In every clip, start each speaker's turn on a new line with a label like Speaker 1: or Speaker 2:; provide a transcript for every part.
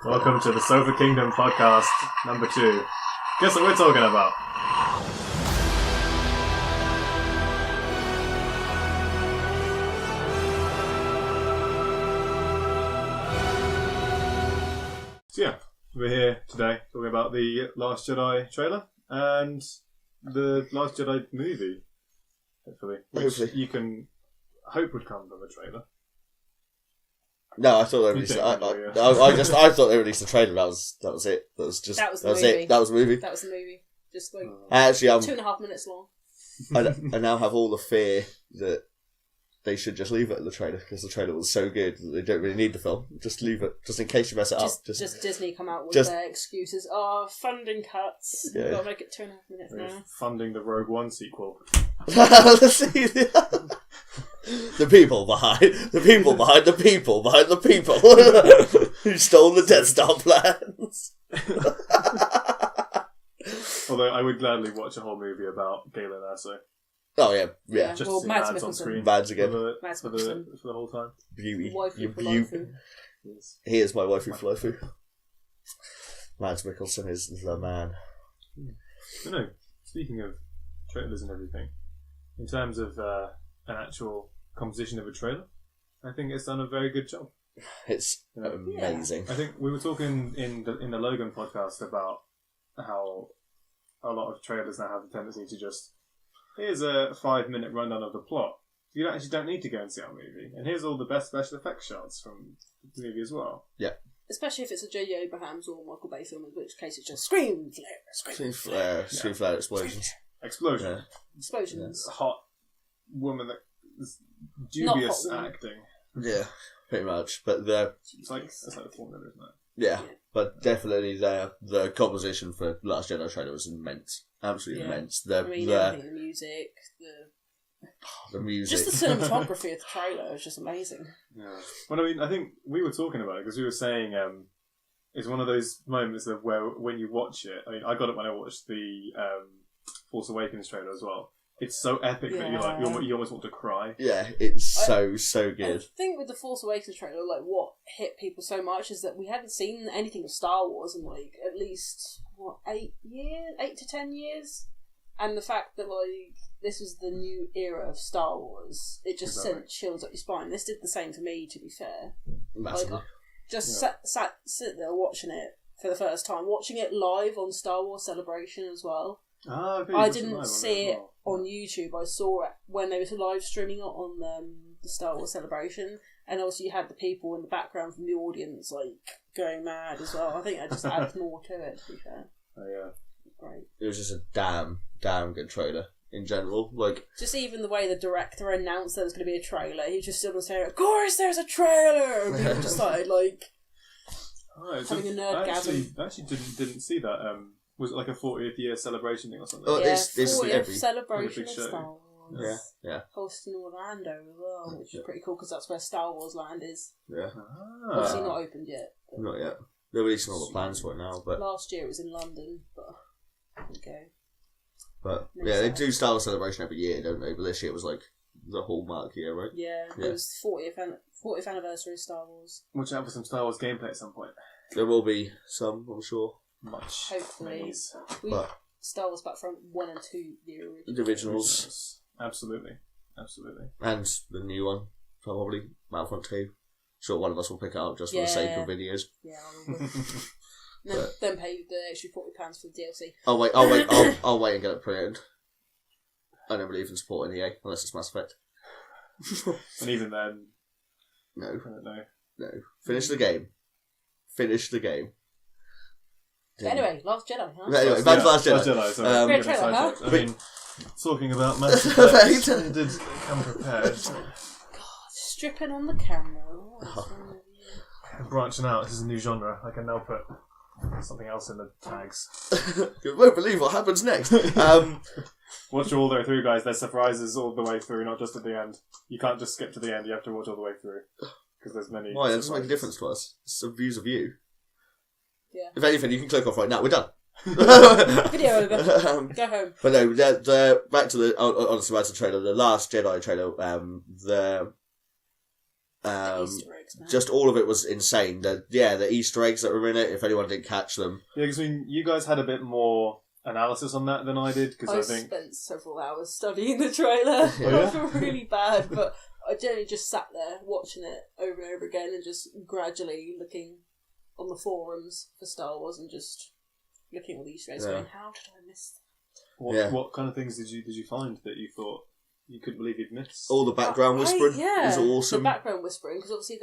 Speaker 1: Welcome to the SofaKingdom podcast number 2. Guess what we're talking about? So yeah, we're here today talking about the Last Jedi trailer and the Last Jedi movie, hopefully. Which you can hope would come from a trailer.
Speaker 2: No, I thought they released. I thought they released the trailer. That was it. That was the movie. That was the movie.
Speaker 3: That was the movie. Just like
Speaker 2: actually,
Speaker 3: 2.5 minutes long.
Speaker 2: I now have all the fear that they should just leave it at the trailer because the trailer was so good that they don't really need the film. Just leave it, just in case you mess it up.
Speaker 3: Just Disney come out with their excuses. Oh, funding cuts.
Speaker 2: Yeah.
Speaker 3: Got to make it 2.5 minutes now.
Speaker 1: Funding the Rogue One sequel.
Speaker 2: The people behind the people who stole the Death Star plans.
Speaker 1: Although I would gladly watch a whole movie about Galen Erso.
Speaker 2: Oh yeah.
Speaker 1: Just
Speaker 3: well,
Speaker 1: to see
Speaker 3: Mads
Speaker 1: Mads on screen.
Speaker 2: Mads again.
Speaker 1: For the whole time.
Speaker 2: Beauty.
Speaker 3: Waifu.
Speaker 1: Yes.
Speaker 2: He is my waifu flofu. Mads Mikkelsen is the man.
Speaker 1: But no, speaking of trailers and everything, in terms of an actual composition of a trailer, I think it's done a very good job.
Speaker 2: It's amazing.
Speaker 1: I think we were talking in the Logan podcast about how a lot of trailers now have the tendency to just, here's a 5-minute rundown of the plot. You actually don't need to go and see our movie. And here's all the best special effects shots from the movie as well.
Speaker 2: Yeah.
Speaker 3: Especially if it's a J.J. Abrams or Michael Bay film, in which case it's just scream, flare,
Speaker 2: explosions.
Speaker 1: Explosion.
Speaker 2: Yeah.
Speaker 3: explosions.
Speaker 1: Hot woman that is dubious
Speaker 3: Not hot
Speaker 1: acting.
Speaker 2: Yeah, pretty much. But
Speaker 1: It's like a formula, isn't it?
Speaker 2: yeah, but definitely the composition for Last Jedi trailer was immense. Absolutely immense.
Speaker 3: The music,
Speaker 2: the music.
Speaker 3: just the cinematography of the trailer was just amazing.
Speaker 1: Yeah. Well, I mean, I think we were talking about it because we were saying it's one of those moments of where when you watch it. I mean, I got it when I watched the Force Awakens trailer as well. It's so epic that you almost want to cry.
Speaker 2: Yeah, it's so good.
Speaker 3: I think with the Force Awakens trailer, like what hit people so much is that we hadn't seen anything of Star Wars in like at least 8 to 10 years, and the fact that like this was the new era of Star Wars, it just sent chills up your spine. This did the same for me, to be fair.
Speaker 2: Massively.
Speaker 3: Like, just sit there watching it for the first time, watching it live on Star Wars Celebration as well. I didn't see it on YouTube. I saw it when they were live streaming it on the Star Wars Celebration, and also you had the people in the background from the audience like going mad as well. I think that just adds more to it, to be fair.
Speaker 1: Oh yeah,
Speaker 3: great.
Speaker 2: It was just a damn good trailer in general. Like
Speaker 3: just even the way the director announced there was going to be a trailer, he just stood and said, "Of course, there's a trailer." And people just started like having a nerdgasm.
Speaker 1: I actually didn't see that. Was it like a 40th year celebration thing or something?
Speaker 2: Oh,
Speaker 3: yeah,
Speaker 2: it's
Speaker 3: 40th celebration of
Speaker 1: show.
Speaker 3: Star Wars.
Speaker 2: Yeah.
Speaker 3: Hosted in Orlando as well, which is pretty cool because that's where Star Wars Land is.
Speaker 2: Yeah.
Speaker 3: Obviously not opened yet.
Speaker 2: Not yet. They're releasing all the plans for it now, but
Speaker 3: last year it was in London, but okay.
Speaker 2: But yeah, they do Star Wars Celebration every year, don't they? But this year was like the hallmark year, right?
Speaker 3: Yeah, it was 40th anniversary of Star Wars.
Speaker 1: Watch out for some Star Wars gameplay at some point.
Speaker 2: There will be some, I'm sure.
Speaker 1: Much.
Speaker 3: Hopefully. Star Wars Battlefront 1 and 2, the
Speaker 2: originals.
Speaker 1: Absolutely.
Speaker 2: And the new one, probably, Battlefront 2. Sure, one of us will pick it up just for the sake of videos.
Speaker 3: Yeah, I will. Then pay the extra £40 for the DLC.
Speaker 2: I'll wait and get it pre-owned. I don't believe in supporting EA, unless it's Mass Effect.
Speaker 1: And even then...
Speaker 2: No.
Speaker 1: I don't know.
Speaker 2: No. Finish the game.
Speaker 3: Anyway, Last Jedi, huh?
Speaker 2: Anyway, back to Last Jedi.
Speaker 1: Last Jedi,
Speaker 3: Great trailer, huh?
Speaker 1: I mean, talking about Mass Effect, I did come prepared.
Speaker 3: God, stripping on the camera.
Speaker 1: Branching out, this is a new genre. I can now put something else in the tags.
Speaker 2: You won't believe what happens next.
Speaker 1: Watch all the way through, guys. There's surprises all the way through, not just at the end. You can't just skip to the end, you have to watch all the way through. Because there's many...
Speaker 2: Why? That doesn't make a difference to us. It's some views of you.
Speaker 3: Yeah.
Speaker 2: If anything, you can click off right now. We're done.
Speaker 3: Video over. Go home.
Speaker 2: But no, back to the trailer. The Last Jedi trailer.
Speaker 3: Easter eggs, man.
Speaker 2: Just all of it was insane. The Easter eggs that were in it, if anyone didn't catch them.
Speaker 1: Yeah, because you guys had a bit more analysis on that than I did. Because I think
Speaker 3: spent several hours studying the trailer. I feel really bad, but I generally just sat there watching it over and over again and just gradually looking on the forums for Star Wars and just looking at all the Easter eggs going, how did I miss that?
Speaker 1: What kind of things did you find that you thought you couldn't believe you'd missed?
Speaker 2: All the background whispering is awesome.
Speaker 3: The background whispering, because obviously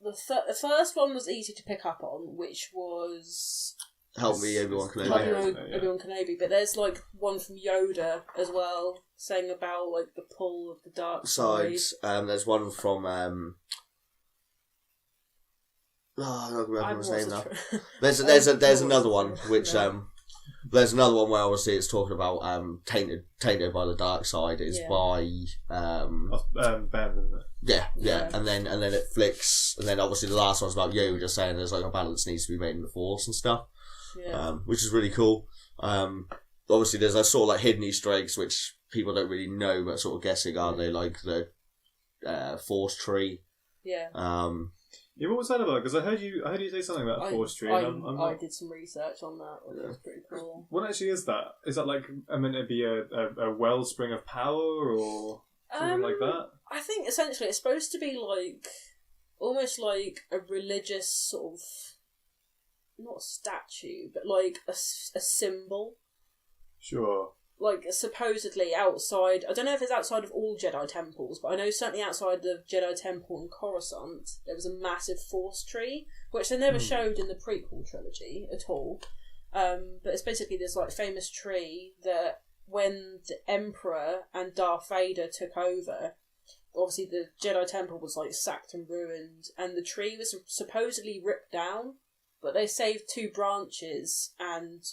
Speaker 3: the first one was easy to pick up on, which was
Speaker 2: Help me, Obi-Wan Kenobi.
Speaker 3: Obi-Wan Kenobi, but there's like one from Yoda as well, saying about like the pull of the dark side.
Speaker 2: There's one from I don't remember his name now. There's another one which there's another one where obviously it's talking about tainted by the dark side. It's by
Speaker 1: Ben, isn't it?
Speaker 2: Yeah. And then it flicks, and then obviously the last one's about Yoda just saying there's like a balance needs to be made in the Force and stuff. Which is really cool. Obviously there's sort of like hidden Easter eggs which people don't really know but sort of guessing, aren't they? Like the Force tree.
Speaker 1: What was that about? Because I heard you say something about a Force tree.
Speaker 3: I did some research on that, which was pretty cool.
Speaker 1: What actually is that? Is that like meant to be a wellspring of power or something like that?
Speaker 3: I think essentially it's supposed to be like almost like a religious sort of, not a statue, but like a symbol.
Speaker 1: Sure.
Speaker 3: Like supposedly outside, I don't know if it's outside of all Jedi temples, but I know certainly outside the Jedi temple in Coruscant there was a massive Force tree, which they never showed in the prequel trilogy at all. But it's basically this like famous tree that when the Emperor and Darth Vader took over, obviously the Jedi temple was like sacked and ruined, and the tree was supposedly ripped down, but they saved 2 branches and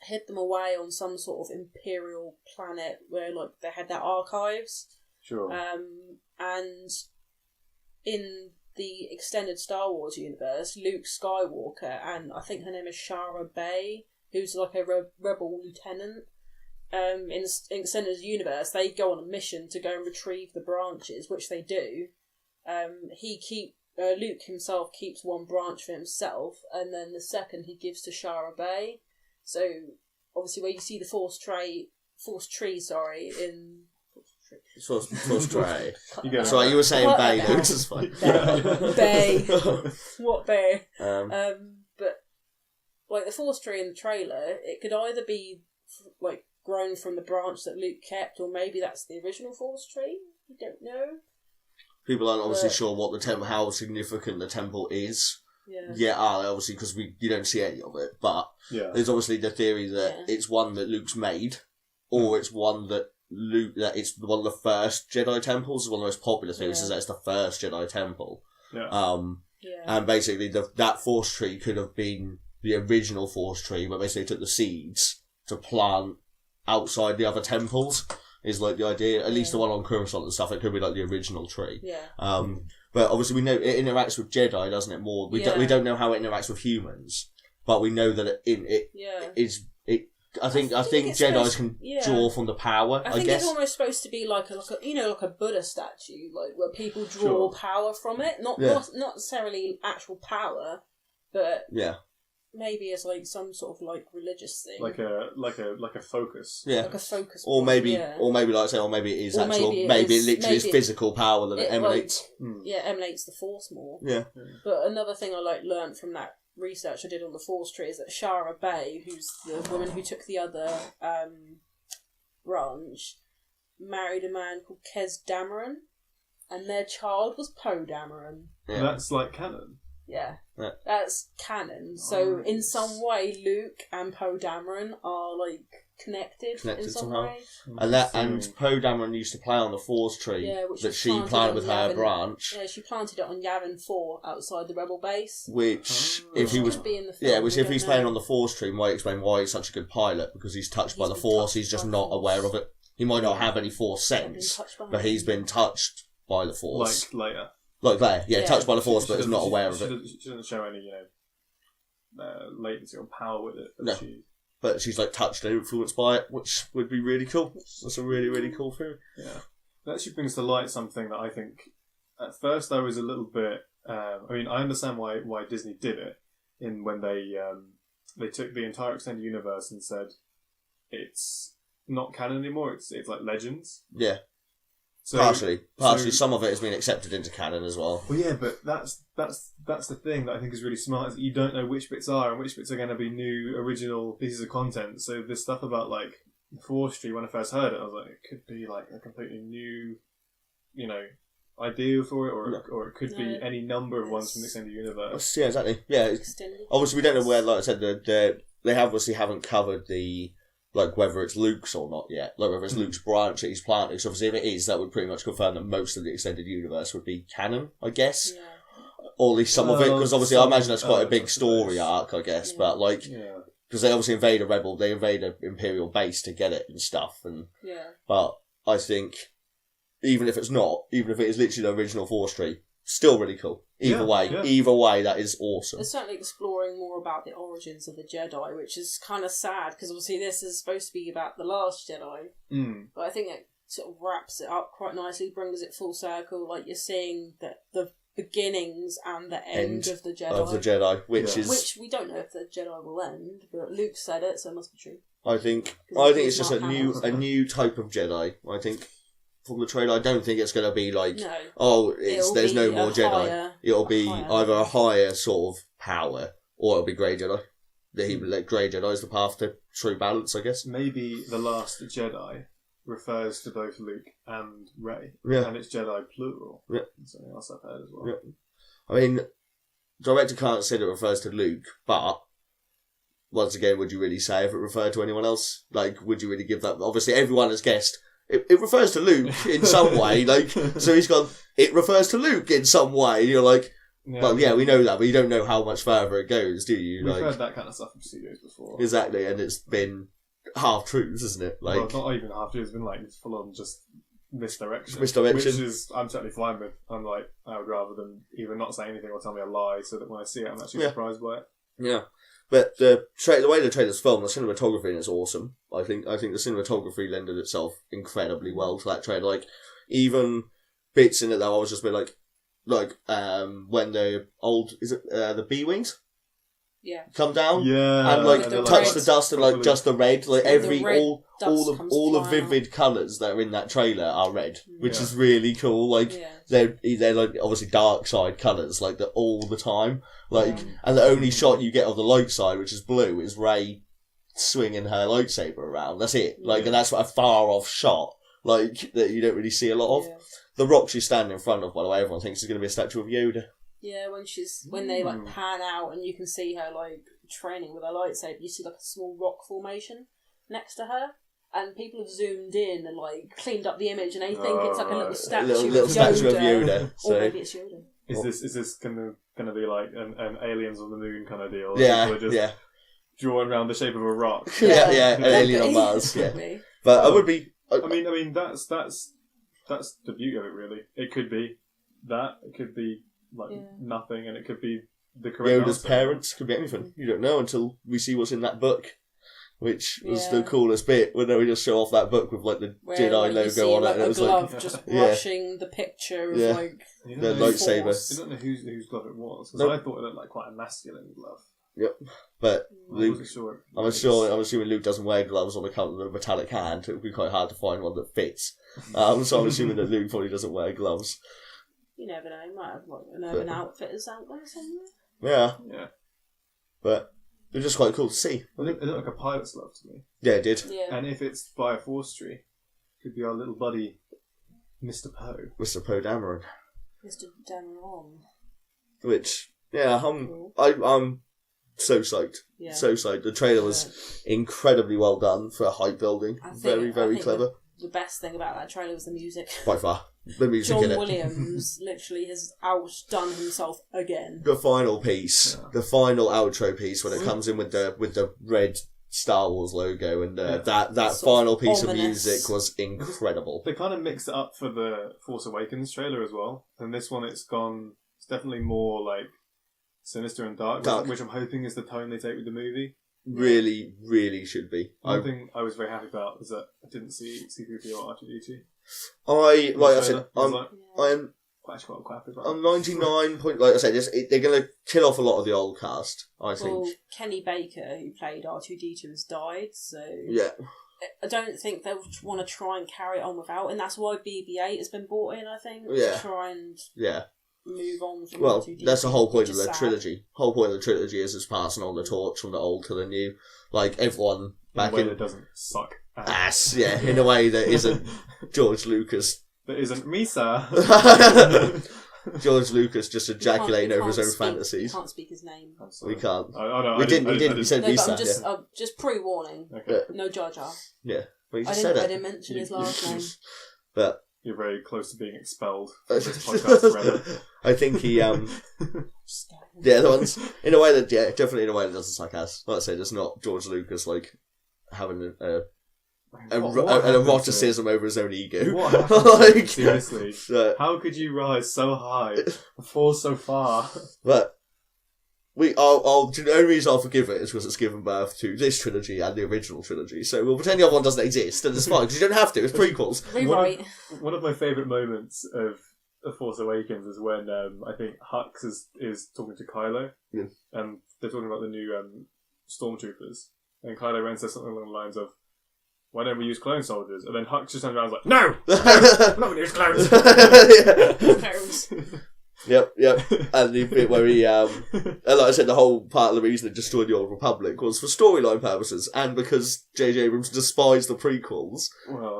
Speaker 3: hid them away on some sort of imperial planet where like they had their archives.
Speaker 1: Sure.
Speaker 3: And in the extended Star Wars universe, Luke Skywalker and I think her name is Shara Bay, who's like a rebel lieutenant. In extended universe, they go on a mission to go and retrieve the branches, which they do. Luke himself keeps 1 branch for himself, and then the second he gives to Shara Bay. So, obviously, where you see the Force tree, Force tree.
Speaker 2: So you were saying Bay, though, which is fine.
Speaker 3: Bay. What Bay? But, like, the Force tree in the trailer, it could either be, like, grown from the branch that Luke kept, or maybe that's the original Force tree. You don't know.
Speaker 2: People aren't obviously sure what the temple, how significant the temple is. Obviously, because you don't see any of it, but there's obviously the theory that it's one that Luke's made, or it's one that it's one of the first Jedi temples. One of the most popular theories is that it's the first Jedi temple. And basically that Force tree could have been the original Force tree, but basically took the seeds to plant outside the other temples. Is like the idea, at least the one on Coruscant and stuff. It could be like the original tree. But obviously we know it interacts with Jedi, doesn't it? More we don't know how it interacts with humans, but we know that I think Jedis can draw from the power. I
Speaker 3: think
Speaker 2: guess
Speaker 3: it's almost supposed to be like a Buddha statue, like where people draw power from it. Not necessarily actual power, but maybe it's like some sort of like religious thing,
Speaker 1: like a focus,
Speaker 3: like a focus,
Speaker 2: or maybe like I say, or maybe it is actual, maybe it literally is physical power that it emanates.
Speaker 3: Emanates the Force more.
Speaker 2: But
Speaker 3: another thing I learned from that research I did on the Force tree is that Shara Bay, who's the woman who took the other branch, married a man called Kez Dameron, and their child was Poe Dameron.
Speaker 1: That's like canon.
Speaker 3: That's canon. So in some way, Luke and Poe Dameron are like connected in some
Speaker 2: somehow.
Speaker 3: way.
Speaker 2: And Poe Dameron used to play on the Force tree that she planted with her branch.
Speaker 3: Yeah, she planted it on Yavin 4 outside the Rebel base.
Speaker 2: Which, if he was, if he's playing on the Force tree, might explain why he's such a good pilot, because he's touched by the Force. He's just not aware of it. He might not have any Force sense, but he's been touched by the Force.
Speaker 1: Like Leia.
Speaker 2: Like Leia, touched by the Force, but is not aware of it.
Speaker 1: She doesn't show any, latency or power with it.
Speaker 2: No. But she's like touched and influenced by it, which would be really cool. That's a really, really cool thing.
Speaker 1: Yeah. That actually brings to light something that I think at first I was a little bit. I understand why Disney did it when they took the entire extended universe and said it's not canon anymore. It's like Legends.
Speaker 2: Yeah.
Speaker 1: So,
Speaker 2: partially, some of it has been accepted into canon as well.
Speaker 1: Well, yeah, but that's the thing that I think is really smart, is that you don't know which bits are and which bits are going to be new, original pieces of content. So this stuff about like forestry, when I first heard it, I was like, it could be like a completely new, idea for it, or it could be any number of ones from the extended universe.
Speaker 2: Yeah, exactly. Yeah, obviously we don't know where. Like I said, they obviously haven't covered the. Like, whether it's Luke's or not yet. Like, whether it's Luke's branch that he's planting. So, obviously, if it is, that would pretty much confirm that most of the extended universe would be canon, I guess. Yeah. Or at least some of it, because obviously I imagine that's quite a big story arc, I guess. Yeah. But, like, because they obviously invade an Imperial base to get it and stuff. But I think, even if it is literally the original forestry, still really cool. Either way, that is awesome.
Speaker 3: They're certainly exploring more about the origins of the Jedi, which is kind of sad, because obviously this is supposed to be about the Last Jedi. But I think it sort of wraps it up quite nicely, brings it full circle. Like, you're seeing the beginnings and the end of the Jedi.
Speaker 2: Which
Speaker 3: we don't know if the Jedi will end, but Luke said it, so it must be true.
Speaker 2: I think it's just a new type of Jedi. I think. From the trailer, I don't think it's going to be like, there's no more Jedi. It'll be either a higher sort of power, or it'll be Grey Jedi. Grey Jedi is the path to true balance, I guess.
Speaker 1: Maybe the Last Jedi refers to both Luke and Rey, and it's Jedi plural. Yeah, something else I've heard as well.
Speaker 2: Yeah. I mean, director can't say it refers to Luke, but once again, would you really say if it referred to anyone else? Like, would you really give that? Obviously, everyone has guessed. It refers to Luke in some way, like, so he's gone, it refers to Luke in some way, and you're like, we know that, but you don't know how much further it goes, do you?
Speaker 1: We've heard that kind of stuff from studios before.
Speaker 2: Exactly, and it's been half-truths, isn't it? Like,
Speaker 1: well, not even half-truths, it's been like, full-on just misdirection. Which is, I'm totally fine with. I'm like, I would rather them either not say anything or tell me a lie, so that when I see it, I'm actually surprised by it.
Speaker 2: Yeah. But the way the trailer's filmed, the cinematography in it's awesome. I think the cinematography lended itself incredibly well to that trailer. Like, even bits in it that I was just a bit like when the the B-wings?
Speaker 3: Yeah.
Speaker 2: Come down?
Speaker 1: Yeah.
Speaker 2: And touch the dust and just the red. Like all the vivid colours that are in that trailer are red, which is really cool. Like they're like obviously dark side colours, like all the time. Like and the only shot you get of the light side, which is blue, is Rey swinging her lightsaber around. That's it. Like and that's a far off shot. Like that you don't really see a lot of. The rock she's standing in front of, by the way, everyone thinks is going to be a statue of Yoda.
Speaker 3: Yeah, when they like pan out and you can see her like training with her lightsaber, you see like a small rock formation next to her, and people have zoomed in and like cleaned up the image, and they think it's like a little statue,
Speaker 2: statue of Yoda.
Speaker 3: So. Or maybe it's Yoda.
Speaker 1: Is this gonna be like an aliens on the moon kind of deal?
Speaker 2: Yeah,
Speaker 1: drawn around the shape of a rock.
Speaker 2: An alien on Mars. But I would be.
Speaker 1: I mean that's the beauty of it. Really, it could be that. It could be. Nothing, and it could be the correct
Speaker 2: Yoda's parents, could be anything. You don't know until we see what's in that book, which was the coolest bit when they just show off that book with like the Jedi logo on it, and it was
Speaker 3: like just brushing the picture of like
Speaker 2: the lightsaber.
Speaker 1: I don't know whose glove it was, because I thought it looked like quite a masculine glove.
Speaker 2: Yep, but Luke,
Speaker 1: I'm
Speaker 2: assuming Luke doesn't wear gloves on account of the metallic hand. It would be quite hard to find one that fits. So I'm assuming that Luke probably doesn't wear gloves.
Speaker 3: You never know, he might have like an Urban Outfitters out there somewhere.
Speaker 1: Yeah.
Speaker 2: But it was just quite cool to see.
Speaker 1: It looked like a pilot's glove to me.
Speaker 2: Yeah, it did.
Speaker 3: Yeah.
Speaker 1: And if it's by a forestry, it could be our little buddy, Mr. Poe.
Speaker 2: Mr. Poe Dameron.
Speaker 3: Mr. Dameron.
Speaker 2: Which, I'm so psyched. Yeah. So psyched. The trailer was incredibly well done for hype building. Very, very clever.
Speaker 3: The best thing about that trailer was the music.
Speaker 2: By far. The music
Speaker 3: John
Speaker 2: in it.
Speaker 3: Williams literally has outdone himself again.
Speaker 2: The final piece, the final outro piece when it comes in with the red Star Wars logo and that final piece of music was incredible.
Speaker 1: They kind of mixed it up for the Force Awakens trailer as well. And this one it's definitely more like sinister and dark. Which I'm hoping is the tone they take with the movie.
Speaker 2: Really, really should be.
Speaker 1: One thing I was very happy about was that I didn't see C-3PO or R2-D2.
Speaker 2: I'm
Speaker 1: quite crap as well.
Speaker 2: On 99 point, like I said, they're going to kill off a lot of the old cast, I think.
Speaker 3: Well, Kenny Baker, who played R2-D2, has died, so...
Speaker 2: Yeah.
Speaker 3: I don't think they'll want to try and carry it on without, and that's why BB-8 has been brought in, I think, to try and move on from R2-D2.
Speaker 2: That's the whole point of the trilogy. Whole point of the trilogy is it's passing on the torch from the old to the new. Like, everyone back in...
Speaker 1: a way that doesn't suck
Speaker 2: ass, yeah, in a way that isn't George Lucas.
Speaker 1: That isn't Misa.
Speaker 2: George Lucas just ejaculating over his own fantasies.
Speaker 3: We can't speak his name.
Speaker 2: We can't.
Speaker 1: We
Speaker 2: didn't. You said Misa.
Speaker 3: But just pre-warning.
Speaker 1: Okay.
Speaker 3: No Jar Jar.
Speaker 2: Yeah. Well, you just said it.
Speaker 3: I didn't mention his last name.
Speaker 2: But
Speaker 1: you're very close to being expelled from this podcast forever.
Speaker 2: I think he the other ones in a way that definitely in a way that doesn't suck ass. Like I said, it's not George Lucas like having an eroticism over his own ego.
Speaker 1: What happened? Seriously, how could you rise so high and fall so far?
Speaker 2: But the only reason I'll forgive it is because it's given birth to this trilogy and the original trilogy. So we'll pretend the other one doesn't exist, and it's fine because you don't have to. It's prequels.
Speaker 1: One of my favourite moments of The Force Awakens is when I think Hux is talking to Kylo, and they're talking about the new stormtroopers, and Kylo Ren says something along the lines of, "Why don't we use clone soldiers?" And then Hux just turns around and is like, "No! I'm not going to use clones!"
Speaker 2: Yep. And the bit where he, and like I said, the whole part of the reason it destroyed the Old Republic was for storyline purposes, and because J.J. Abrams despised the prequels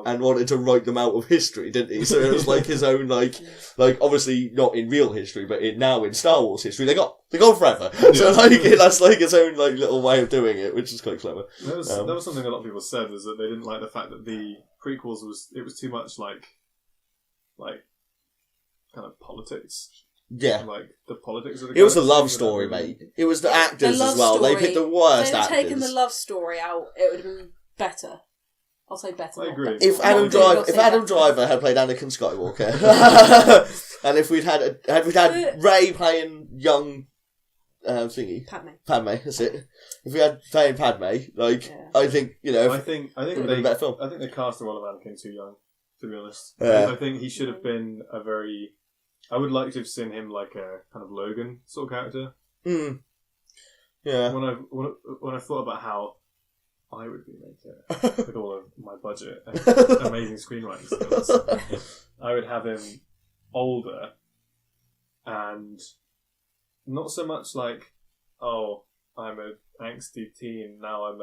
Speaker 2: and wanted to write them out of history, didn't he? So it was like his own, like obviously not in real history, but now in Star Wars history, they're gone forever. So that's like his own like little way of doing it, which is quite clever.
Speaker 1: That was something a lot of people said, was that they didn't like the fact that the prequels was too much like kind of politics.
Speaker 2: Yeah.
Speaker 1: Like, the politics of the
Speaker 2: It was a love story, mate. It was the actors as well. They picked the worst actors.
Speaker 3: If they'd taken the love story out, it would have been better. I'll say better.
Speaker 1: I agree.
Speaker 2: If Adam Driver had played Anakin Skywalker, and if we'd had Rey playing young Padme, that's it. If we had playing Padme, I think
Speaker 1: I think
Speaker 2: they better film.
Speaker 1: I think they cast the role of Anakin too young, to be honest.
Speaker 2: Yeah.
Speaker 1: I think he should have been I would like to have seen him like a kind of Logan sort of character.
Speaker 2: Yeah.
Speaker 1: When I thought about how I would remake it with all of my budget and amazing screenwriting skills, I would have him older and not so much like, oh, I'm an angsty teen, now I'm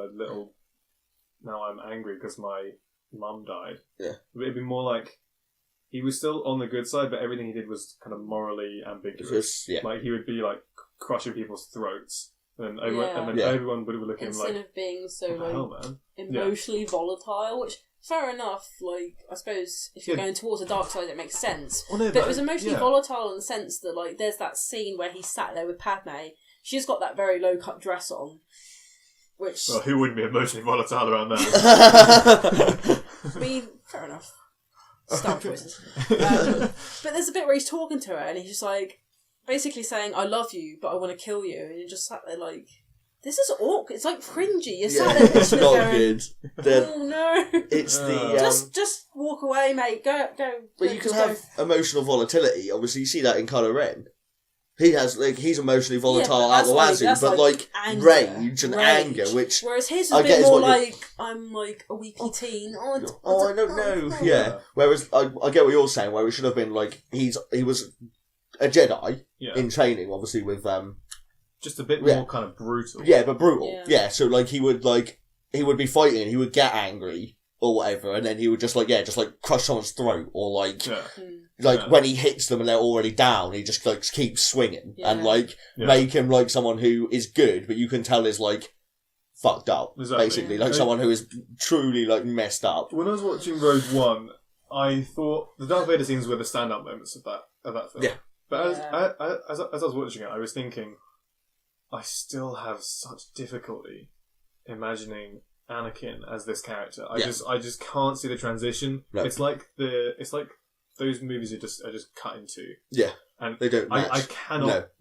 Speaker 1: angry because my mum died.
Speaker 2: Yeah.
Speaker 1: But it'd be more like, he was still on the good side, but everything he did was kind of morally ambiguous. Like, he would be, like, crushing people's throats. And everyone would look at him like... Instead
Speaker 3: of being so, emotionally volatile, which, fair enough, like, I suppose if you're going towards the dark side, it makes sense.
Speaker 1: Well, no,
Speaker 3: but it was emotionally volatile in the sense that, like, there's that scene where he's sat there with Padme. She's got that very low-cut dress on, which...
Speaker 1: Well, who wouldn't be emotionally volatile around that?
Speaker 3: I mean, fair enough. Star choices. But there's a bit where he's talking to her and he's just like, basically saying, I love you, but I want to kill you. And you're just sat there like, this is awkward. It's like cringy. You're sat there
Speaker 2: it's not
Speaker 3: going,
Speaker 2: good.
Speaker 3: Oh no.
Speaker 2: It's the...
Speaker 3: Just walk away, mate. Go.
Speaker 2: But you can have emotional volatility. Obviously, you see that in Kylo Ren. He has, like, he's emotionally volatile out the wazoo, but like rage and anger, which...
Speaker 3: Whereas his is a bit more like, I'm like a weepy teen. I
Speaker 2: don't know. Yeah. Whereas, I get what you're saying, where it should have been like, he was a Jedi in training, obviously, with...
Speaker 1: just a bit more kind of brutal.
Speaker 2: Yeah, but brutal. Yeah, so like, he would be fighting, he would get angry, or whatever, and then he would just crush someone's throat, or like... when he hits them and they're already down, he just like keeps swinging and make him like someone who is good, but you can tell is like fucked up, basically, like someone who is truly like messed up.
Speaker 1: When I was watching Rogue One, I thought the Darth Vader scenes were the standout moments of that film. Yeah, but as I was watching it, I was thinking, I still have such difficulty imagining Anakin as this character. I just can't see the transition. No. It's like those movies are just cut into.
Speaker 2: Yeah,
Speaker 1: and
Speaker 2: they don't match.
Speaker 1: I cannot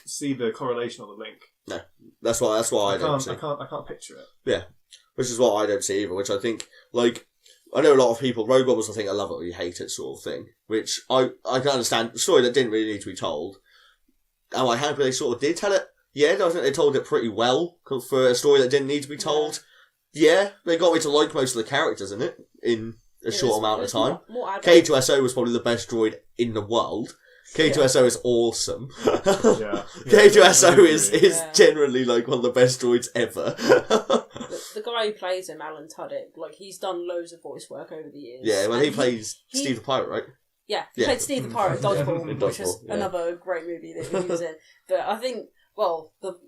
Speaker 1: see the correlation or the link.
Speaker 2: No, that's why I don't see.
Speaker 1: I can't picture it.
Speaker 2: Yeah, which is what I don't see either. Which I think, like, I know a lot of people, Rogue One was, I think, a love it or you hate it sort of thing, which I can understand. A story that didn't really need to be told. Am I happy they sort of did tell it? Yeah, I think they told it pretty well for a story that didn't need to be told. Yeah, they got me to like most of the characters in it in a short amount of time. K2SO was probably the best droid in the world. K2SO is awesome. K2SO is generally like one of the best droids ever.
Speaker 3: The guy who plays him, Alan Tudyk, like he's done loads of voice work over the years.
Speaker 2: Yeah, well, he plays Steve the Pirate, right?
Speaker 3: Yeah, he played Steve the Pirate, Dodgeball, which is another great movie that he was in. But I think,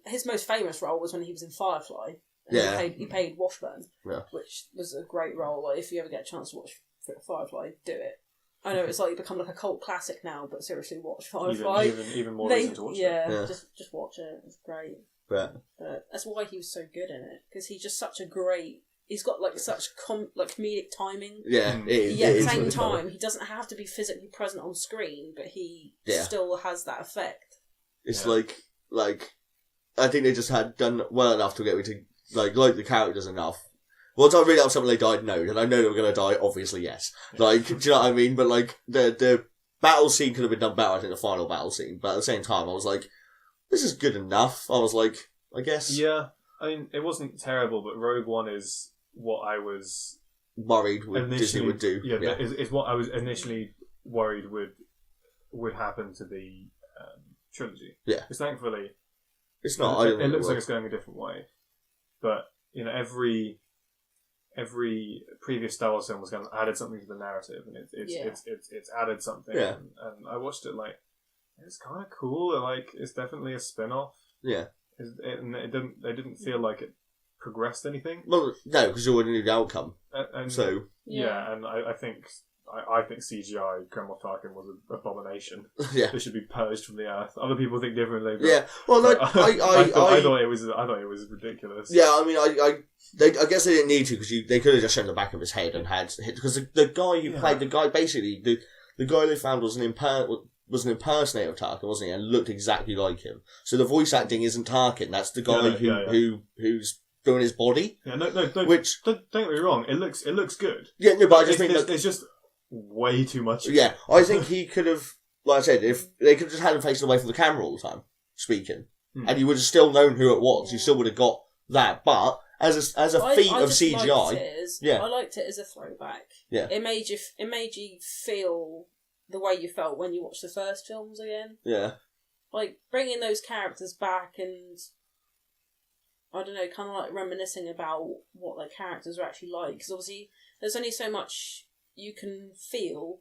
Speaker 3: his most famous role was when he was in Firefly. And he played Washburn, which was a great role. Like, if you ever get a chance to watch Firefly, do it. I know it's like become like a cult classic now, but seriously, watch Firefly.
Speaker 1: Even more reason to watch it.
Speaker 3: Just watch it. It's great.
Speaker 2: But
Speaker 3: that's why he was so good in it, because he's just such a great. He's got like such comedic timing.
Speaker 2: Yeah,
Speaker 3: at the same time, he doesn't have to be physically present on screen, but he still has that effect.
Speaker 2: It's like I think they just had done well enough to get me to like the characters enough. Once I read out something they died, no, and I know they were going to die. Obviously, yes. Like, do you know what I mean? But like the battle scene could have been done better. I think the final battle scene, but at the same time, I was like, this is good enough. I was like, I guess.
Speaker 1: Yeah, I mean, it wasn't terrible, but Rogue One is what I was
Speaker 2: worried Disney would do.
Speaker 1: Yeah, is what I was initially worried would happen to the trilogy.
Speaker 2: Yeah,
Speaker 1: because thankfully,
Speaker 2: it's not.
Speaker 1: It looks like it's going a different way, but every previous Star Wars film was kind of added something to the narrative, and it's added something.
Speaker 2: Yeah.
Speaker 1: And I watched it like it's kind of cool. Like it's definitely a spin-off.
Speaker 2: Yeah.
Speaker 1: They didn't feel like it progressed anything.
Speaker 2: Well, no, because you already knew the outcome.
Speaker 1: And I think CGI Grand Moff Tarkin was an abomination.
Speaker 2: Yeah,
Speaker 1: they should be purged from the earth. Other people think differently. But
Speaker 2: yeah, well, like, I
Speaker 1: thought it was ridiculous.
Speaker 2: Yeah, I mean, I guess they didn't need to because they could have just shown the back of his head and had because the guy who played the guy basically the guy they found was an impersonator of Tarkin, wasn't he? And looked exactly like him. So the voice acting isn't Tarkin. That's the guy who's doing his body.
Speaker 1: Yeah, no.
Speaker 2: Which
Speaker 1: don't get me wrong. It looks good.
Speaker 2: Yeah, no, but I just think
Speaker 1: it's just way too much.
Speaker 2: Yeah, I think he could have, like I said, if they could have just had him facing away from the camera all the time, speaking, and you would have still known who it was. You still would have got that. But as a feat of CGI,
Speaker 3: I liked it as a throwback.
Speaker 2: Yeah,
Speaker 3: it made you feel the way you felt when you watched the first films again.
Speaker 2: Yeah,
Speaker 3: like bringing those characters back and I don't know, kind of like reminiscing about what their characters are actually like. Because obviously, there's only so much you can feel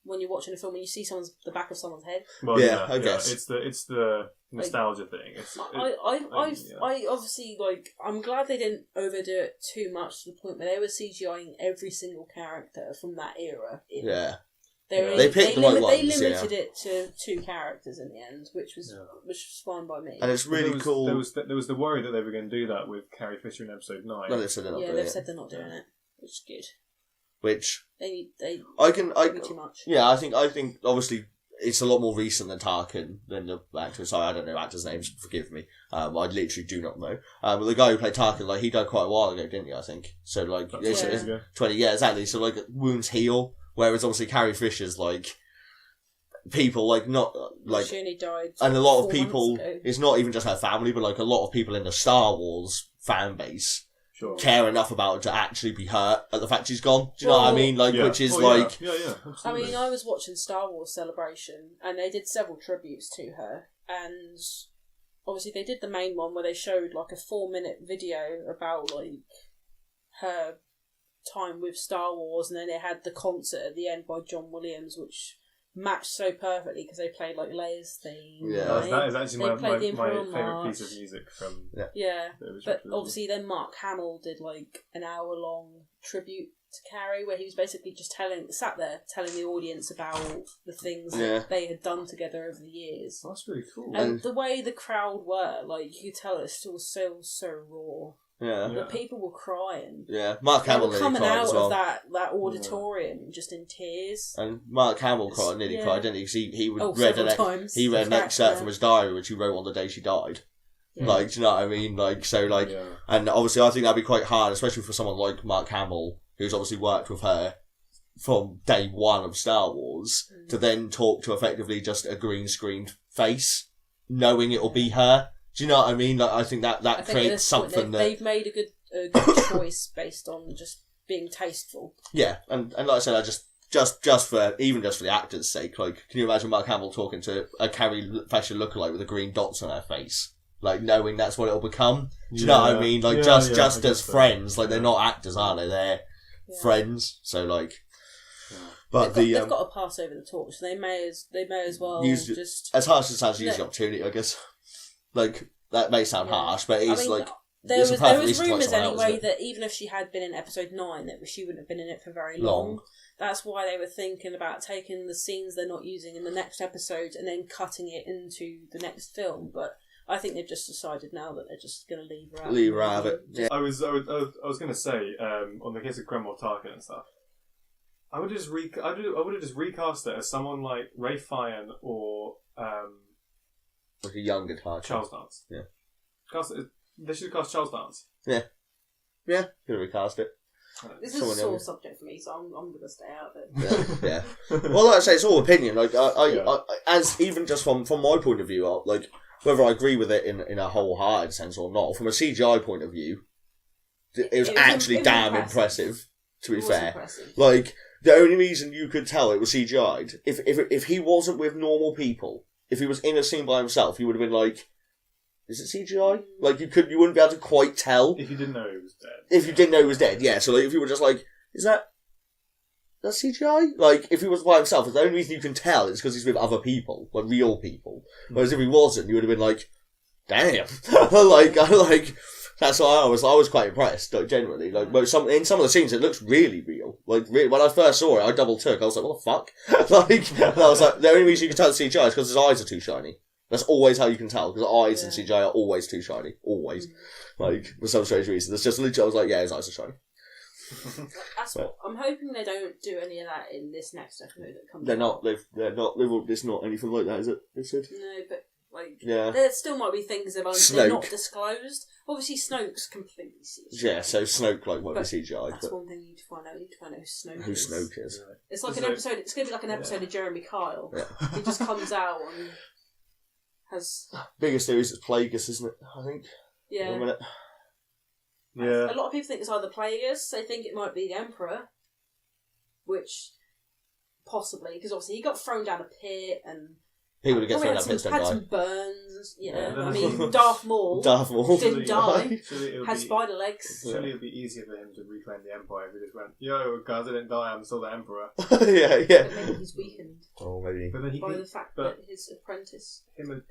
Speaker 3: when you're watching a film when you see the back of someone's head.
Speaker 1: Well, I guess it's the nostalgia thing.
Speaker 3: I obviously I'm glad they didn't overdo it too much to the point where they were CGIing every single character from that era. They picked the right ones. They limited it to 2 characters in the end, which was fine by me.
Speaker 2: And it's really cool.
Speaker 1: There was the worry that they were going to do that with Carrie Fisher in Episode 9.
Speaker 2: No, they said they're not doing it.
Speaker 3: They've said they're not doing it, which is good.
Speaker 2: Which
Speaker 3: they
Speaker 2: too much. Yeah, I think obviously it's a lot more recent than Tarkin than the actor. Sorry, I don't know actors' names. Forgive me. I literally do not know. But the guy who played Tarkin, he died quite a while ago, didn't he? I think so. 20 years exactly. So wounds heal, whereas obviously Carrie Fisher's people not
Speaker 3: she only died,
Speaker 2: and a lot of people. It's not even just her family, but a lot of people in the Star Wars fan base care enough about her to actually be hurt at the fact she's gone. Do you know what I mean? Which is
Speaker 1: absolutely.
Speaker 3: I mean, I was watching Star Wars Celebration, and they did several tributes to her, and obviously they did the main one where they showed a 4-minute video about her time with Star Wars, and then they had the concert at the end by John Williams, which matched so perfectly because they played Leia's theme.
Speaker 2: Yeah,
Speaker 1: that is actually my favourite piece of music from.
Speaker 3: Yeah, but obviously then Mark Hamill did an hour-long tribute to Carrie, where he was basically just telling the audience about the things that they had done together over the years.
Speaker 1: That's really cool.
Speaker 3: And the way the crowd were, you could tell it's still so raw.
Speaker 2: Yeah.
Speaker 3: The people were crying.
Speaker 2: Yeah, Mark Hamill
Speaker 3: were coming out of that auditorium just in tears.
Speaker 2: And Mark Hamill nearly cried, didn't he? He read an excerpt from his diary which he wrote on the day she died.
Speaker 3: Yeah.
Speaker 2: Like, do you know what I mean? Like, so, like, and obviously I think that'd be quite hard, especially for someone like Mark Hamill, who's obviously worked with her from day one of Star Wars, to then talk to effectively just a green screened face, knowing it'll be her. Do you know what I mean? Like, I think that creates something that...
Speaker 3: They've made a good choice based on just being tasteful.
Speaker 2: Yeah, and like I said, I just for the actor's sake, like, can you imagine Mark Hamill talking to a Carrie Fisher lookalike with the green dots on her face? Like, knowing that's what it'll become. Do you know what I mean? Like, just as friends. Like, they're not actors, are they? They're friends. So, like... But
Speaker 3: they've got to pass over the torch. They may as well just...
Speaker 2: As harsh as it sounds, use the opportunity, I guess. Like, that may sound harsh, but it's like...
Speaker 3: There was rumours anyway that even if she had been in episode 9, that she wouldn't have been in it for very long. That's why they were thinking about taking the scenes they're not using in the next episode and then cutting it into the next film. But I think they've just decided now that they're just going to leave her out.
Speaker 2: Leave her out of it. Yeah.
Speaker 1: I was going to say, on the case of Kreml Tarkin and stuff, I would have just recast it as someone like Ray Fiennes or
Speaker 2: like a younger Tarkin.
Speaker 1: Charles Dance.
Speaker 2: Yeah.
Speaker 1: They should have cast Charles Dance.
Speaker 2: Yeah. Yeah. Could have recast it.
Speaker 3: This is a sore subject for me, so I'm going to stay out of
Speaker 2: it. Yeah. Well, like I say, it's all opinion. Like I as even just from my point of view, like whether I agree with it in a wholehearted sense or not, from a CGI point of view, it was actually damn impressive. To be fair, like the only reason you could tell it was CGI'd if he wasn't with normal people, if he was in a scene by himself, you would have been like, is it CGI? Like you wouldn't be able to quite tell
Speaker 1: if you didn't know he was dead.
Speaker 2: If you didn't know he was dead, yeah. So like, if you were just like, is that CGI? Like if he was by himself, the only reason you can tell is because he's with other people, like real people. Whereas if he wasn't, you would have been like, damn, like. That's why I was quite impressed, like, generally. Like, in some of the scenes, it looks really real. Like, when I first saw it, I double took. I was like, what the fuck? Like, and I was like, the only reason you can tell it's CGI is because his eyes are too shiny. That's always how you can tell, because eyes and CGI are always too shiny. Always. Like, for some strange reason. It's just literally, I was like, yeah, his eyes are shiny.
Speaker 3: I'm hoping they don't do any of that in this next episode that comes
Speaker 2: They're not, it's not anything like that, is it? They said?
Speaker 3: No, but... Like, there still might be things that are not disclosed. Obviously, Snoke's completely CGI.
Speaker 2: Yeah, so Snoke might be CGI.
Speaker 3: That's one thing you need to find out. You need to find out
Speaker 2: who Snoke is.
Speaker 3: Yeah. It's like an episode. It's going to be like an episode of Jeremy Kyle. Yeah. He just comes out and has
Speaker 2: biggest series is Plagueis, isn't it? I think.
Speaker 3: Yeah.
Speaker 1: Yeah.
Speaker 3: A lot of people think it's either Plagueis. They think it might be the Emperor, which possibly because obviously he got thrown down a pit and.
Speaker 2: People who get thrown out pits don't die.
Speaker 3: Had some burns, I mean, Darth Maul didn't die, had spider legs.
Speaker 1: Surely it would be easier for him to reclaim the Empire if he just went, yo, guys, I didn't die, I'm still the Emperor.
Speaker 2: Yeah.
Speaker 3: But maybe he's weakened.
Speaker 2: Oh, maybe.
Speaker 1: But then
Speaker 3: by the fact that his apprentice...
Speaker 1: Him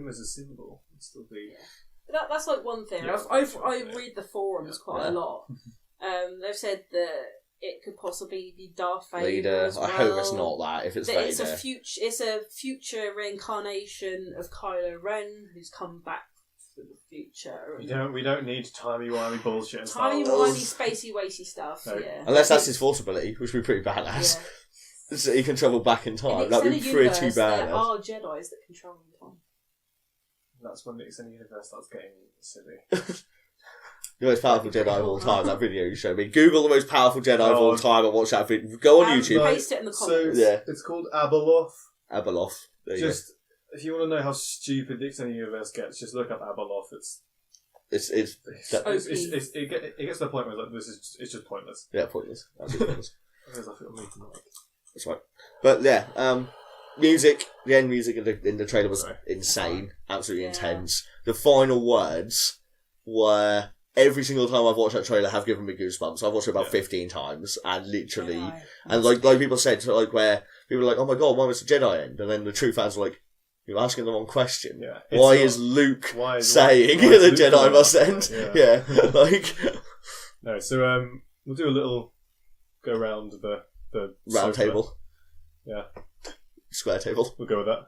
Speaker 1: as a symbol would still be...
Speaker 3: But that's like one thing. Yeah, I read the forums quite a lot. They've said that it could possibly be Darth Vader. As well.
Speaker 2: I hope it's not that. If it's Vader,
Speaker 3: it's a future reincarnation of Kylo Ren, who's come back from the future.
Speaker 1: We don't need timey-wimey bullshit.
Speaker 3: Timey-wimey, spacey-wacy stuff. No. Yeah.
Speaker 2: Unless that's his force ability, which would be pretty badass. Yeah. So he can travel back in time. That'd be pretty badass.
Speaker 3: There are Jedis that can travel in time.
Speaker 1: That's when the extended universe starts getting silly.
Speaker 2: The most powerful Jedi of all time, that video you showed me. Google the most powerful Jedi of all time and watch that video. Go on YouTube.
Speaker 3: Paste it in the comments.
Speaker 1: So it's called Abeloth.
Speaker 2: Abeloth.
Speaker 1: If you want to know how stupid the extended universe gets, just look up Abeloth.
Speaker 2: It
Speaker 1: gets to the point where it's just pointless.
Speaker 2: Yeah, pointless. Absolutely pointless.
Speaker 1: That's
Speaker 2: right. But yeah, music. The end music in the trailer was insane, absolutely intense. The final words were. Every single time I've watched that trailer have given me goosebumps. I've watched it about 15 times, and literally, and like people said, like where people are like, "Oh my god, why was the Jedi end?" And then the true fans are like, "You're asking the wrong question.
Speaker 1: Yeah.
Speaker 2: Why is Luke saying the Jedi must end?" Yeah, like
Speaker 1: no. So we'll do a little go around the
Speaker 2: round table.
Speaker 1: Yeah.
Speaker 2: Square table.
Speaker 1: We'll go with that.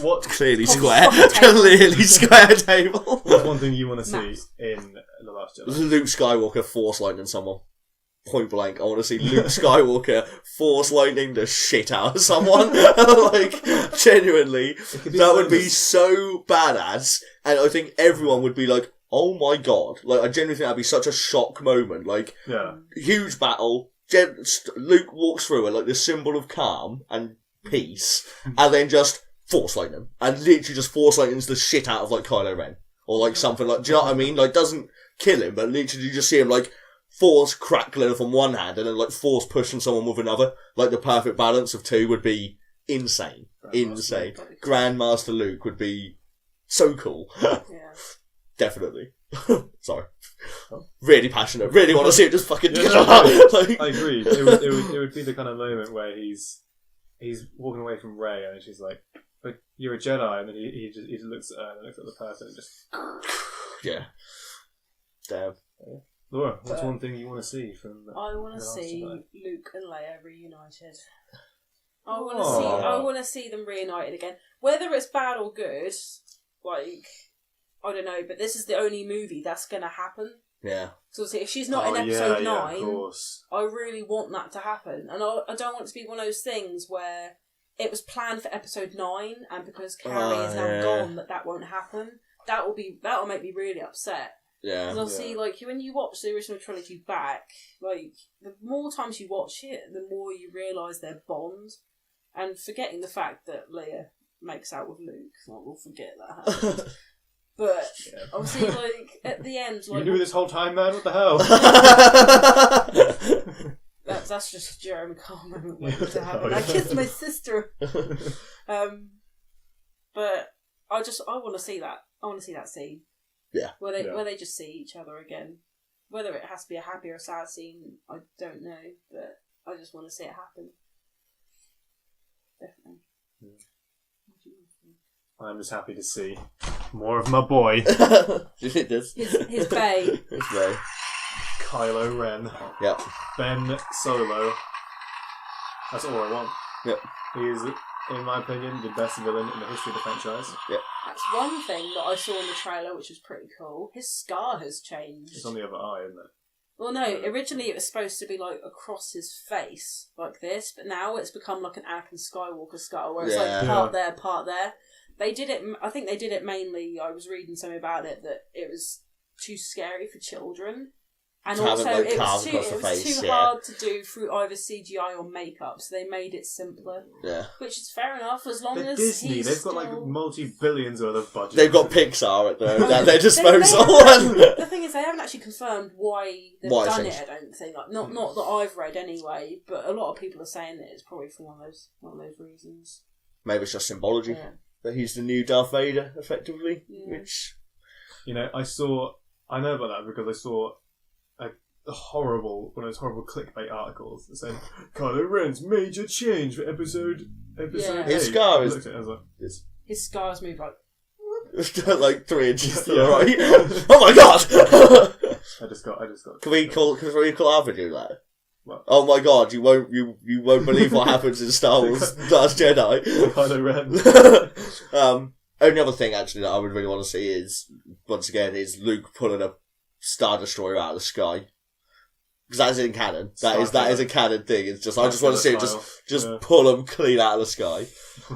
Speaker 1: What
Speaker 2: clearly square? Clearly square table.
Speaker 1: What's one thing you want to see in The Last Jedi?
Speaker 2: Luke Skywalker force lightning someone. point blank, I want to see Luke Skywalker force lightning the shit out of someone. Like, genuinely, that would be so badass, and I think everyone would be like, oh my god. Like, I genuinely think that'd be such a shock moment. Like, huge battle, Luke walks through it like the symbol of calm and peace, and then just force lightning. And literally just force lightning's the shit out of, like, Kylo Ren. Or, like, something like, do you know what I mean? Like, doesn't kill him, but literally you just see him, like, force crackling from one hand and then, like, force pushing someone with another. Like, the perfect balance of two would be insane. Grandmaster Luke would be so cool. Definitely. Sorry. Really passionate. Really want to see it just fucking...
Speaker 1: Like, I agree. It would be the kind of moment where he's walking away from Rey and she's like, but you're a Jedi, and then he just looks at her and looks at the person and just...
Speaker 2: Yeah. Damn.
Speaker 1: Laura, what's one thing you want to see from...
Speaker 3: I want to see Luke and Leia reunited. I want to see them reunited again. Whether it's bad or good, like, I don't know, but this is the only movie that's going to happen.
Speaker 2: Yeah.
Speaker 3: So if she's not in episode 9, I really want that to happen. And I don't want it to be one of those things where it was planned for episode 9, and because Carrie is now gone, that won't happen. That'll make me really upset.
Speaker 2: Yeah.
Speaker 3: Because obviously, like, when you watch the original trilogy back, like, the more times you watch it, the more you realise their bond. And forgetting the fact that Leia makes out with Luke, we'll forget that happened. But obviously, like, at the end, like,
Speaker 1: you knew this whole time, man. What the hell?
Speaker 3: that's just Jeremy Kyle moment waiting to happen. I kissed my sister. But I want to see that. I want to see that scene.
Speaker 2: Yeah.
Speaker 3: Where they just see each other again. Whether it has to be a happy or a sad scene, I don't know. But I just want to see it happen. Definitely.
Speaker 1: I'm just happy to see more of my boy.
Speaker 2: It does.
Speaker 3: His bae.
Speaker 2: His bae.
Speaker 1: Kylo Ren.
Speaker 2: Yep.
Speaker 1: Ben Solo. That's all I want.
Speaker 2: Yep.
Speaker 1: He is, in my opinion, the best villain in the history of the franchise.
Speaker 2: Yep.
Speaker 3: That's one thing that I saw in the trailer, which was pretty cool. His scar has changed.
Speaker 1: It's on the other eye, isn't it?
Speaker 3: Well, no, originally it was supposed to be like across his face, like this, but now it's become like an Anakin Skywalker scar, where it's like part there, part there. They did it, I think they did it mainly, I was reading something about it, that it was too scary for children. And also, it was too hard to do through either CGI or makeup, so they made it simpler.
Speaker 2: Yeah.
Speaker 3: Which is fair enough, as long as
Speaker 1: Disney, they've got like multi-billions worth of budget.
Speaker 2: They've got Pixar at their disposal.
Speaker 3: The thing is, they haven't actually confirmed why they've done it, I don't think. Like, not that I've read anyway, but a lot of people are saying that it's probably for one of those reasons.
Speaker 2: Maybe it's just symbology. Yeah. That he's the new Darth Vader, effectively.
Speaker 3: Yeah.
Speaker 2: Which...
Speaker 1: You know, I know about that because I saw one of those horrible clickbait articles that said Kylo Ren's major change for episode 8.
Speaker 2: His scar is...
Speaker 3: His scars move
Speaker 2: like 3 inches to the right. Oh my god!
Speaker 1: I just got.
Speaker 2: Can we call our video that?
Speaker 1: What?
Speaker 2: Oh my god! You won't believe what happens in Star Wars Last Jedi.
Speaker 1: Kylo Ren.
Speaker 2: Only other thing actually that I would really want to see is once again Luke pulling a Star Destroyer out of the sky. Because that is in canon. That is a canon thing. It's just I just want to see him just pull them clean out of the sky,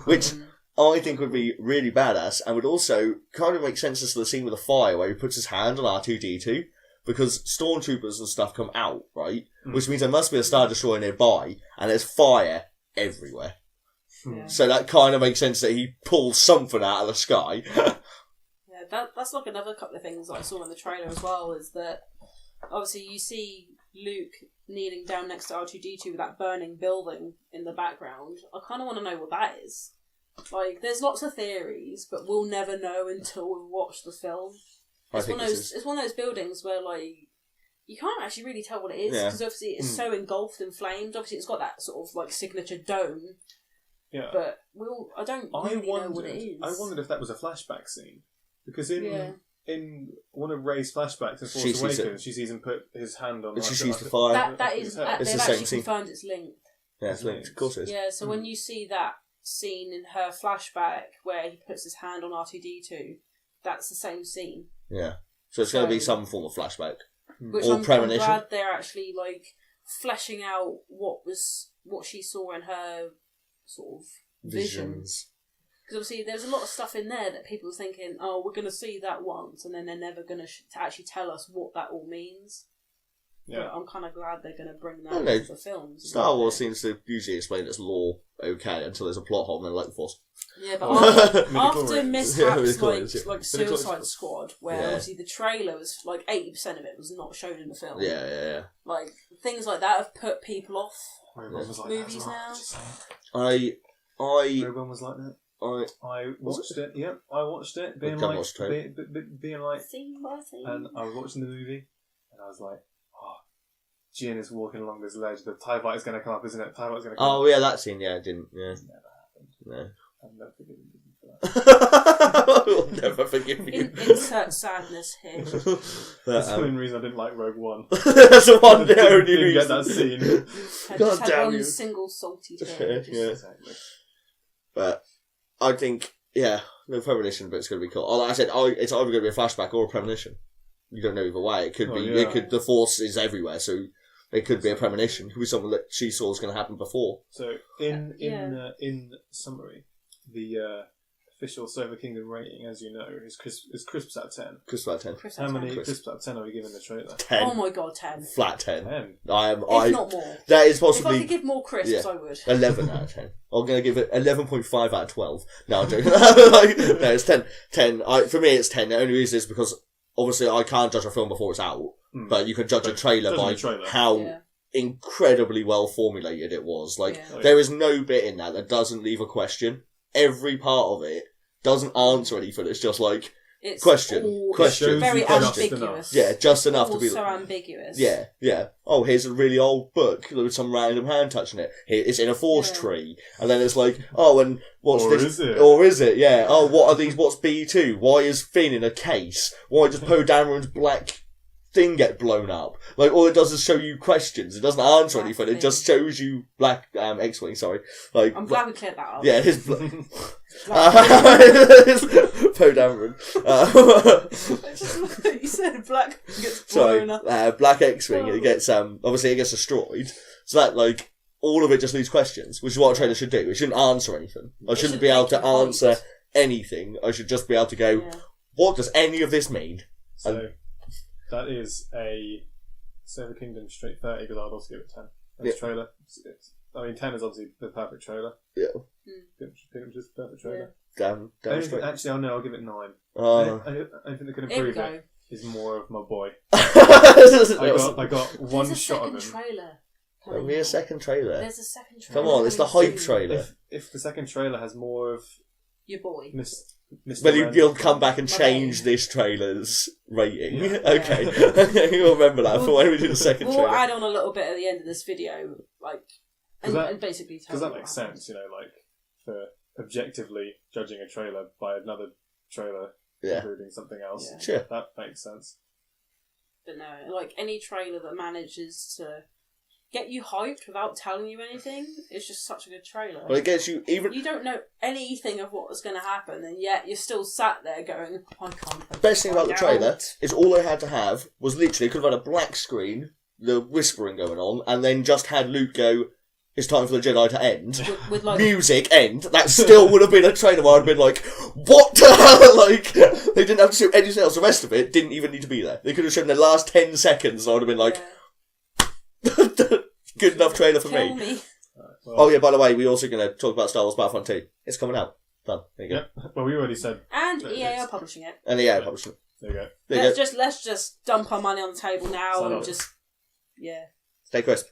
Speaker 2: which I think would be really badass and would also kind of make sense as to the scene with the fire where he puts his hand on R2-D2 because stormtroopers and stuff come out, right? Which means there must be a Star Destroyer nearby and there's fire everywhere.
Speaker 3: Yeah.
Speaker 2: So that kind of makes sense that he pulls something out of the sky.
Speaker 3: Yeah, that's like another couple of things that I saw in the trailer as well. Is that obviously you see Luke kneeling down next to R2-D2 with that burning building in the background. I kind of want to know what that is. Like, there's lots of theories, but we'll never know until we watch the film. It's one of those buildings where, like, you can't actually really tell what it is because obviously it's so engulfed in flames. Obviously, it's got that sort of like signature dome.
Speaker 1: Yeah,
Speaker 3: but I don't really know what it is.
Speaker 1: I wondered if that was a flashback scene because in one of Rey's flashbacks in Force Awakens, she sees him put his hand on.
Speaker 2: She sees the fire.
Speaker 3: That is. They've actually confirmed it's linked.
Speaker 2: Yeah, it's linked. Of course it is.
Speaker 3: Yeah, so when you see that scene in her flashback where he puts his hand on R2-D2, that's the same scene.
Speaker 2: Yeah, so it's going to be some form of flashback
Speaker 3: which
Speaker 2: or
Speaker 3: I'm
Speaker 2: premonition.
Speaker 3: glad they're actually like fleshing out what she saw in her sort of visions. Because obviously there's a lot of stuff in there that people are thinking, oh, we're going to see that once, and then they're never going to actually tell us what that all means. Yeah. But I'm kind of glad they're going to bring that into the films.
Speaker 2: Star Wars seems to usually explain its lore okay until there's a plot hole and then light force.
Speaker 3: Yeah, but after mishaps like Suicide Squad, where obviously the trailer was like 80% of it was not shown in the film.
Speaker 2: Yeah.
Speaker 3: Like things like that have put people off movies now.
Speaker 1: Everyone was like that. I watched it. Yeah, I watched it. Being like,
Speaker 3: scene by scene.
Speaker 1: And I was watching the movie, and I was like, "Oh, Jin is walking along this ledge. The TIE fighter's going to come up, isn't it? TIE fighter's going to come up."
Speaker 2: Oh yeah, that scene. Yeah, it didn't. Yeah,
Speaker 1: it's never happened.
Speaker 2: No,
Speaker 1: I've never forgiven you for that.
Speaker 2: I will never forgive you.
Speaker 3: Insert sadness here.
Speaker 1: That's the only reason I didn't like Rogue One.
Speaker 2: That's the one that only
Speaker 1: didn't get that scene.
Speaker 2: God damn
Speaker 3: one
Speaker 2: you!
Speaker 3: Single salty tear.
Speaker 2: Yeah, exactly. But I think, the premonition bit's going to be cool. Like I said, it's either going to be a flashback or a premonition. You don't know either way. It could be. Yeah. It could. The Force is everywhere, so it could be a premonition. It could be something that she saw was going to happen before.
Speaker 1: So, in summary, the official SofaKingdom rating, as you know, is crisps out of 10.
Speaker 2: Crisps out of 10.
Speaker 1: How many crisps out of 10 are we giving the trailer?
Speaker 2: 10.
Speaker 3: Oh my god, 10.
Speaker 2: Flat 10.
Speaker 1: 10.
Speaker 3: If not more.
Speaker 2: That is possibly.
Speaker 3: If I could give more crisps, I would.
Speaker 2: 11 out of 10. I'm going to give it 11.5 out of 12. No, I'm joking. No, it's 10. 10. For me, it's 10. The only reason is because, obviously, I can't judge a film before it's out, but you can judge a trailer by how incredibly well formulated it was. There is no bit in that doesn't leave a question. Every part of it doesn't answer anything. It's just like,
Speaker 3: it's
Speaker 2: question.
Speaker 3: Very ambiguous.
Speaker 2: Yeah, just enough to be.
Speaker 3: So ambiguous.
Speaker 2: Yeah. Oh, here's a really old book with some random hand touching it. It's in a forest tree, and then it's like, oh, and what's this? Or is it? Yeah. Oh, what are these? What's B2? Why is Finn in a case? Why does Poe Dameron's black thing get blown up? Like, all it does is show you questions. It doesn't answer anything. It just shows you black X-wing. Sorry. Like,
Speaker 3: I'm glad we cleared that up.
Speaker 2: Yeah, his Poe Dameron.
Speaker 3: You said black gets blown up.
Speaker 2: Black X-wing. It gets obviously it gets destroyed. So that all of it just leaves questions, which is what a trailer should do. It shouldn't answer anything. I shouldn't be able to answer anything. I should just be able to go, what does any of this mean?
Speaker 1: So that is a SofaKingdom straight 30 because I'd also give it 10. That's trailer. 10 is obviously the perfect trailer.
Speaker 2: Yeah.
Speaker 1: Just perfect trailer.
Speaker 2: Damn
Speaker 1: actually, I'll give it 9. I think that can improve it is more of my boy. I got one shot of him.
Speaker 3: Trailer.
Speaker 2: There'll be a second trailer.
Speaker 3: There's a second trailer.
Speaker 2: Come on, it's the hype trailer.
Speaker 1: If the second trailer has more of
Speaker 3: your boy.
Speaker 2: Well, you'll come back and change this trailer's rating. Yeah. Okay. You'll remember that for when we do the second trailer.
Speaker 3: We'll add on a little bit at the end of this video, and basically tell
Speaker 1: because that makes sense, for objectively judging a trailer by another trailer including something else.
Speaker 2: Yeah. Sure.
Speaker 1: That makes sense.
Speaker 3: But no, any trailer that manages to get you hyped without telling you anything, it's just such a good trailer.
Speaker 2: Well, it gets you even.
Speaker 3: You don't know anything of what's going to happen, and yet you're still sat there going, "I can't."
Speaker 2: The best thing about the trailer is all I had to have was literally could have had a black screen, the whispering going on, and then just had Luke go, "It's time for the Jedi to end."
Speaker 3: With
Speaker 2: music end. That still would have been a trailer where I'd been like, "What?" They didn't have to show anything else. The rest of it didn't even need to be there. They could have shown the last 10 seconds, and I would have been like. Good enough trailer for me. Oh yeah, by the way, we're also going to talk about Star Wars Battlefront 2. It's coming out. Done. There you go.
Speaker 1: Yeah. Well, we already said.
Speaker 3: And EA are publishing it.
Speaker 2: And EA are publishing it.
Speaker 1: There you go.
Speaker 3: Let's just dump our money on the table now and just
Speaker 2: Stay crisp.